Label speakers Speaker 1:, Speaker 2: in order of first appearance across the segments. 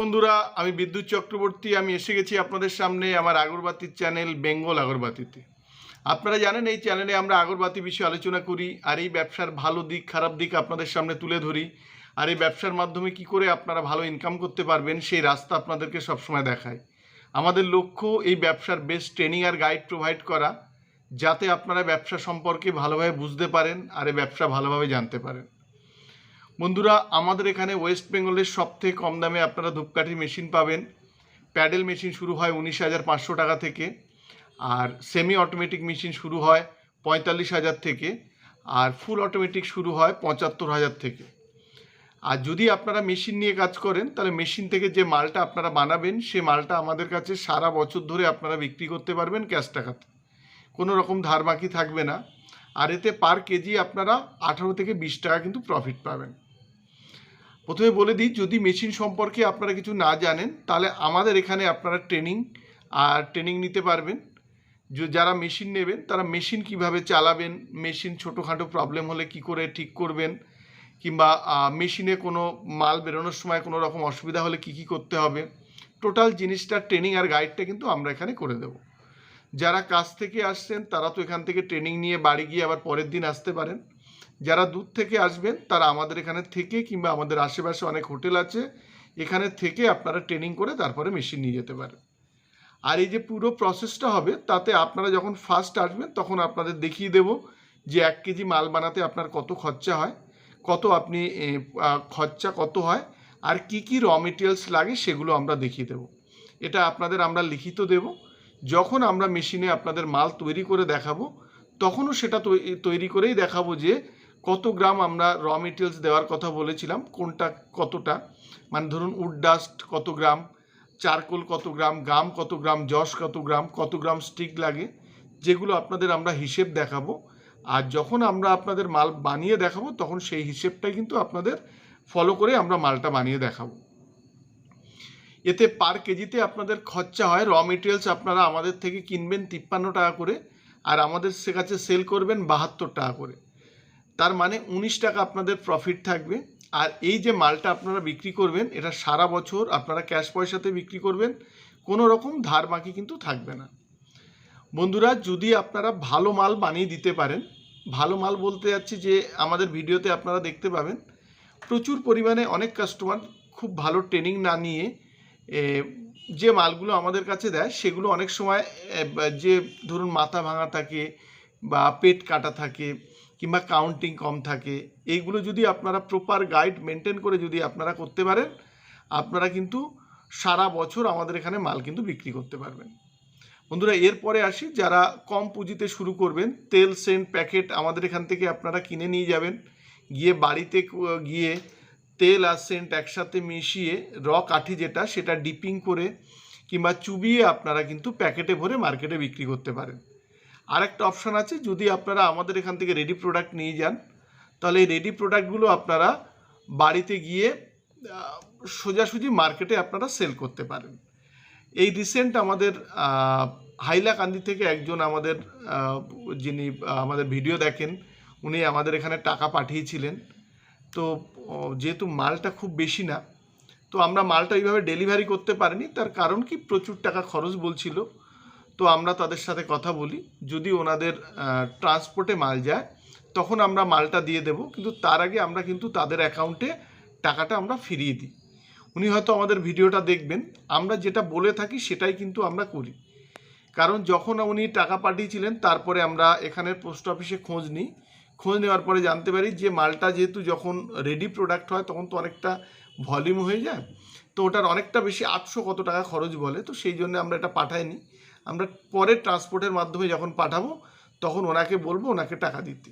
Speaker 1: বন্ধুরা, আমি বিদ্যুৎ চক্রবর্তী। আমি এসে গেছি আপনাদের সামনে আমার আগরবাতির চ্যানেল বেঙ্গল আগরবাতিতে। আপনারা জানেন এই চ্যানেলে আমরা আগরবাতি বিষয়ে আলোচনা করি, আর এই ব্যবসার ভালো দিক খারাপ দিক আপনাদের সামনে তুলে ধরি, আর এই ব্যবসার মাধ্যমে কি করে আপনারা ভালো ইনকাম করতে পারবেন সেই রাস্তা আপনাদেরকে সবসময় দেখায়। আমাদের লক্ষ্য এই ব্যবসার বেস্ট ট্রেনিং আর গাইড প্রোভাইড করা, যাতে আপনারা ব্যবসা সম্পর্কে ভালোভাবে বুঝতে পারেন আর এই ব্যবসা ভালোভাবে জানতে পারেন। বন্ধুরা, আমাদের এখানে ওয়েস্ট বেঙ্গলের সবথেকে কম দামে আপনারা ধূপকাঠি মেশিন পাবেন। প্যাডেল মেশিন শুরু হয় 19,500 টাকা থেকে, আর সেমি অটোমেটিক মেশিন শুরু হয় 45,000 থেকে, আর ফুল অটোমেটিক শুরু হয় 75,000 থেকে। আর যদি আপনারা মেশিন নিয়ে কাজ করেন তাহলে মেশিন থেকে যে মালটা আপনারা বানাবেন সে মালটা আমাদের কাছে সারা বছর ধরে আপনারা বিক্রি করতে পারবেন ক্যাশ টাকাতে, কোনো রকম ধার বাকি থাকবে না। আর এতে পার কেজি আপনারা 18 থেকে 20 টাকা কিন্তু প্রফিট পাবেন। প্রথমে বলে দিই, যদি মেশিন সম্পর্কে আপনারা কিছু না জানেন তাহলে আমাদের এখানে আপনারা ট্রেনিং নিতে পারবেন। যারা মেশিন নেবেন তারা মেশিন কিভাবে চালাবেন, মেশিন ছোটোখাটো প্রবলেম হলে কি করে ঠিক করবেন, কিংবা মেশিনে কোনো মাল বেরোনোর সময় কোনো রকম অসুবিধা হলে কি করতে হবে, টোটাল জিনিসটা ট্রেনিং আর গাইডটা কিন্তু আমরা এখানে করে দেব। যারা কাজ থেকে আসছেন তারা তো এখান থেকে ট্রেনিং নিয়ে বাড়ি গিয়ে আবার পরের দিন আসতে পারেন। যারা দূর থেকে আসবেন তারা আমাদের এখানে থেকে, কিংবা আমাদের আশেপাশে অনেক হোটেল আছে, এখানে থেকে আপনারা ট্রেনিং করে তারপরে মেশিন নিয়ে যেতে পারেন। আর এই যে পুরো প্রসেসটা হবে তাতে আপনারা যখন ফার্স্ট আসবেন তখন আপনাদের দেখিয়ে দেব যে 1 কেজি মাল বানাতে আপনার কত খরচা হয়, খরচা কত হয়, আর কি র মেটেরিয়ালস লাগে সেগুলো আমরা দেখিয়ে দেব। এটা আপনাদের আমরা লিখিত দেব। যখন আমরা মেশিনে আপনাদের মাল তৈরি করে দেখাবো তখনও সেটা তৈরি করেই দেখাবো যে কত গ্রাম আমরা র মেটেরিয়ালস দেওয়ার কথা বলেছিলাম, কোনটা কতটা, মানে ধরুন উড ডাস্ট কত গ্রাম, চারকোল কত গ্রাম, গাম কত গ্রাম, যশ কত গ্রাম স্টিক লাগে, যেগুলো আপনাদের আমরা হিসেব দেখাবো। আর যখন আমরা আপনাদের মাল বানিয়ে দেখাবো তখন সেই হিসেবটাই কিন্তু আপনাদের ফলো করে আমরা মালটা বানিয়ে দেখাবো। এতে পার কেজিতে আপনাদের খরচা হয়, র মেটেরিয়ালস আপনারা আমাদের থেকে কিনবেন 53 টাকা করে, আর আমাদের কাছে সেল করবেন 72 টাকা করে। তার মানে 19 টাকা আপনাদের প্রফিট থাকবে। আর এই যে মালটা আপনারা বিক্রি করবেন এটা সারা বছর আপনারা ক্যাশ পয়সাতে বিক্রি করবেন, কোনো রকম ধার বাকি কিন্তু থাকবে না। বন্ধুরা, যদি আপনারা ভালো মাল বানিয়ে দিতে পারেন, ভালো মাল বলতে যাচ্ছি যে আমাদের ভিডিওতে আপনারা দেখতে পাবেন প্রচুর পরিমাণে অনেক কাস্টমার খুব ভালো ট্রেনিং না নিয়ে যে মালগুলো আমাদের কাছে দেয় সেগুলো অনেক সময় যে ধরুন মাথা ভাঙা থাকে বা পেট কাটা থাকে কিংবা কাউন্টিং কম থাকে, এইগুলো যদি আপনারা প্রপার গাইড মেনটেন করে যদি আপনারা করতে পারেন, আপনারা কিন্তু সারা বছর আমাদের এখানে মাল কিন্তু বিক্রি করতে পারবেন। বন্ধুরা, এরপরে আসি, যারা কম পুঁজিতে শুরু করবেন, তেল সেন্ট প্যাকেট আমাদের এখান থেকে আপনারা কিনে নিয়ে যাবেন, গিয়ে বাড়িতে গিয়ে তেল আর সেন্ট একসাথে মিশিয়ে র কাঠি যেটা সেটা ডিপিং করে কিংবা চুবিয়ে আপনারা কিন্তু প্যাকেটে ভরে মার্কেটে বিক্রি করতে পারেন। আরেকটা অপশান আছে, যদি আপনারা আমাদের এখান থেকে রেডি প্রোডাক্ট নিয়ে যান তাহলে এই রেডি প্রোডাক্টগুলো আপনারা বাড়িতে গিয়ে সোজাসুজি মার্কেটে আপনারা সেল করতে পারেন। এই রিসেন্ট আমাদের হাইলাকান্দি থেকে একজন আমাদের যিনি আমাদের ভিডিও দেখেন উনি আমাদের এখানে টাকা পাঠিয়েছিলেন। তো যেহেতু মালটা খুব বেশি না, তো আমরা মালটা এইভাবে ডেলিভারি করতে পারিনি, তার কারণ কি প্রচুর টাকা খরচ বলছিল। তো আমরা তাদের সাথে কথা বলি, যদি ওনাদের ট্রান্সপোর্টে মাল যায় তখন আমরা মালটা দিয়ে দেব, কিন্তু তার আগে আমরা কিন্তু তাদের অ্যাকাউন্টে টাকাটা আমরা ফিরিয়ে দিই। উনি হয়তো আমাদের ভিডিওটা দেখবেন, আমরা যেটা বলে থাকি সেটাই কিন্তু আমরা করি। কারণ যখন উনি টাকা পাঠিয়েছিলেন তারপরে আমরা এখানের পোস্ট অফিসে খোঁজ নেওয়ার পরে জানতে পারি যে মালটা যেহেতু যখন রেডি প্রোডাক্ট হয় তখন তো অনেকটা ভলিউম হয়ে যায়, তো ওটার অনেকটা বেশি 800 কত টাকা খরচ বলে, তো সেই জন্য আমরা এটা পাঠাইনি। আমরা পরে ট্রান্সপোর্টের মাধ্যমে যখন পাঠাবো তখন ওনাকে বলবো ওনাকে টাকা দিতে।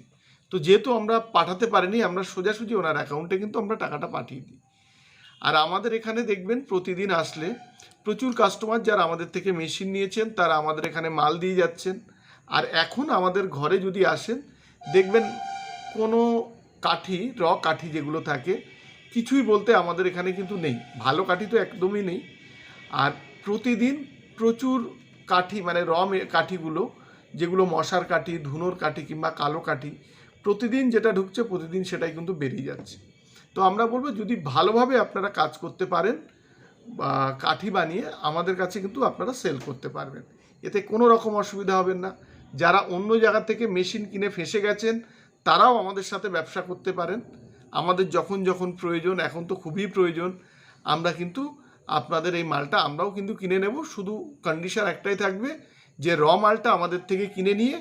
Speaker 1: তো যেহেতু আমরা পাঠাতে পারিনি, আমরা সোজাসুজি ওনার অ্যাকাউন্টে কিন্তু আমরা টাকাটা পাঠিয়ে দিই। আর আমাদের এখানে দেখবেন প্রতিদিন আসলে প্রচুর কাস্টমার যারা আমাদের থেকে মেশিন নিয়েছেন তারা আমাদের এখানে মাল দিয়ে যাচ্ছেন। আর এখন আমাদের ঘরে যদি আসেন দেখবেন কোনো কাঠি, র কাঠি যেগুলো থাকে কিছুই বলতে আমাদের এখানে কিন্তু নেই, ভালো কাঠি তো একদমই নেই। আর প্রতিদিন প্রচুর কাঠি, মানে কাঠিগুলো যেগুলো মশার কাঠি, ধুনোর কাঠি কিংবা কালো কাঠি, প্রতিদিন যেটা ঢুকছে প্রতিদিন সেটাই কিন্তু বেরিয়ে যাচ্ছে। তো আমরা বলবো যদি ভালোভাবে আপনারা কাজ করতে পারেন বা কাঠি বানিয়ে আমাদের কাছে কিন্তু আপনারা সেল করতে পারবেন, এতে কোনো রকম অসুবিধা হবেন না। যারা অন্য জায়গা থেকে মেশিন কিনে ফেঁসে গেছেন তারাও আমাদের সাথে ব্যবসা করতে পারেন। আমাদের যখন যখন প্রয়োজন, এখন তো খুবই প্রয়োজন, আমরা কিন্তু আপনাদের এই মালটা আমরাও কিন্তু কিনে নেব। শুধু কন্ডিশন একটাই থাকবে যে মালটা আমাদের থেকে কিনে নিয়ে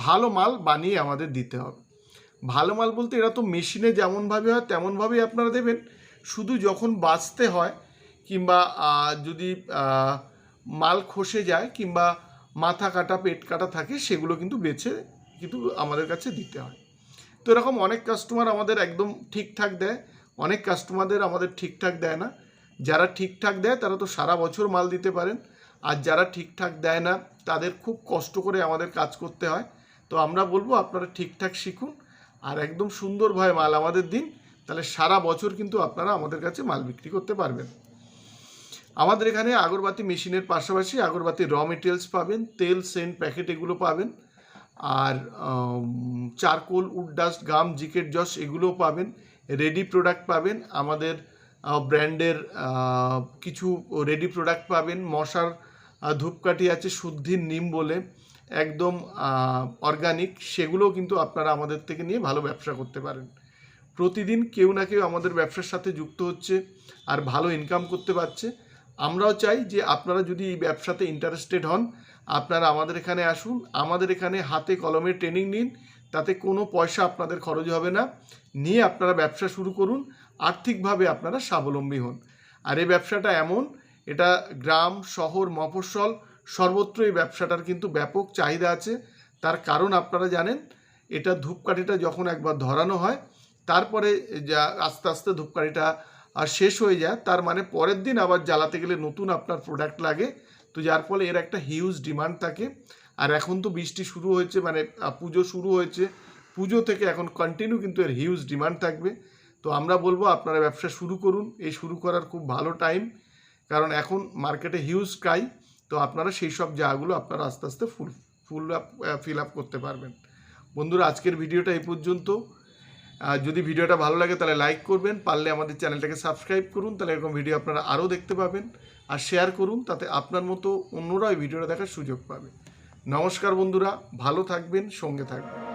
Speaker 1: ভালো মাল বানিয়ে আমাদের দিতে হবে। ভালো মাল বলতে এরা তো মেশিনে যেমনভাবে হয় তেমনভাবেই আপনারা দেবেন, শুধু যখন বাঁচতে হয় কিংবা যদি মাল খসে যায় কিংবা মাথা কাটা পেট কাটা থাকে সেগুলো কিন্তু বেছে কিন্তু আমাদের কাছে দিতে হয়। তো এরকম অনেক কাস্টমার আমাদের একদম ঠিকঠাক দেয়, অনেক কাস্টমারদের আমাদের ঠিকঠাক দেয় না। যারা ঠিকঠাক দেয় তারা তো সারা বছর মাল দিতে পারেন, আর যারা ঠিকঠাক দেয় না তাদের খুব কষ্ট করে আমাদের কাজ করতে হয়। তো আমরা বলবো আপনারা ঠিকঠাক শিখুন আর একদম সুন্দরভাবে মাল আমাদের দিন, তাহলে সারা বছর কিন্তু আপনারা আমাদের কাছে মাল বিক্রি করতে পারবেন। আমাদের এখানে আগরবাতি মেশিনের পাশাপাশি আগরবাতির র মেটেরিয়ালস পাবেন, তেল, সেন্ট, প্যাকেট এগুলো পাবেন, আর charcoal, would dust, gum, জিকেট Jos এগুলোও পাবেন। রেডি প্রোডাক্ট পাবেন, আমাদের ব্র্যান্ডের কিছু রেডি প্রোডাক্ট পাবেন। মশার ধূপকাঠি আছে শুদ্ধির নিম বলে, একদম অর্গানিক, সেগুলোও কিন্তু আপনারা আমাদের থেকে নিয়ে ভালো ব্যবসা করতে পারেন। প্রতিদিন কেউ না কেউ আমাদের ব্যবসার সাথে যুক্ত হচ্ছে আর ভালো ইনকাম করতে পারছে। আমরাও চাই যে আপনারা যদি এই ব্যবসাতে ইন্টারেস্টেড হন আপনারা আমাদের এখানে আসুন, আমাদের এখানে হাতে কলমে ট্রেনিং নিন, তাতে কোনো পয়সা আপনাদের খরচ হবে না, নিয়ে আপনারা ব্যবসা শুরু করুন, আর্থিকভাবে আপনারা স্বাবলম্বী হন। আর এই ব্যবসাটা এমন, এটা গ্রাম, শহর, মফস্বল সর্বত্র এই ব্যবসাটার কিন্তু ব্যাপক চাহিদা আছে। তার কারণ আপনারা জানেন, এটা ধূপকাঠিটা যখন একবার ধরানো হয় তারপরে যা আস্তে আস্তে ধূপকাঠিটা শেষ হয়ে যায়, তার মানে পরের দিন আবার জ্বালাতে গেলে নতুন আপনার প্রোডাক্ট লাগে। তো যার ফলে এর একটা হিউজ ডিমান্ড থাকে। আর এখন তো বৃষ্টি শুরু হয়েছে, মানে পুজো শুরু হয়েছে, পুজো থেকে এখন কন্টিনিউ কিন্তু এর হিউজ ডিমান্ড থাকবে। তো আমরা বলবো আপনারা ব্যবসা শুরু করুন, এই শুরু করার খুব ভালো টাইম, কারণ এখন মার্কেটে হিউজ ক্রাই। তো আপনারা সেই সব জায়গাগুলো আপনারা আস্তে আস্তে ফিল আপ করতে পারবেন। বন্ধুরা, আজকের ভিডিওটা এই পর্যন্ত। যদি ভিডিওটা ভালো লাগে তাহলে লাইক করবেন, পারলে আমাদের চ্যানেলটাকে সাবস্ক্রাইব করুন, তাহলে এরকম ভিডিও আপনারা আরও দেখতে পাবেন। আর শেয়ার করুন, তাতে আপনার মতো অন্যরাও এই ভিডিওটা দেখার সুযোগ পাবে। নমস্কার বন্ধুরা, ভালো থাকবেন, সঙ্গে থাকবেন।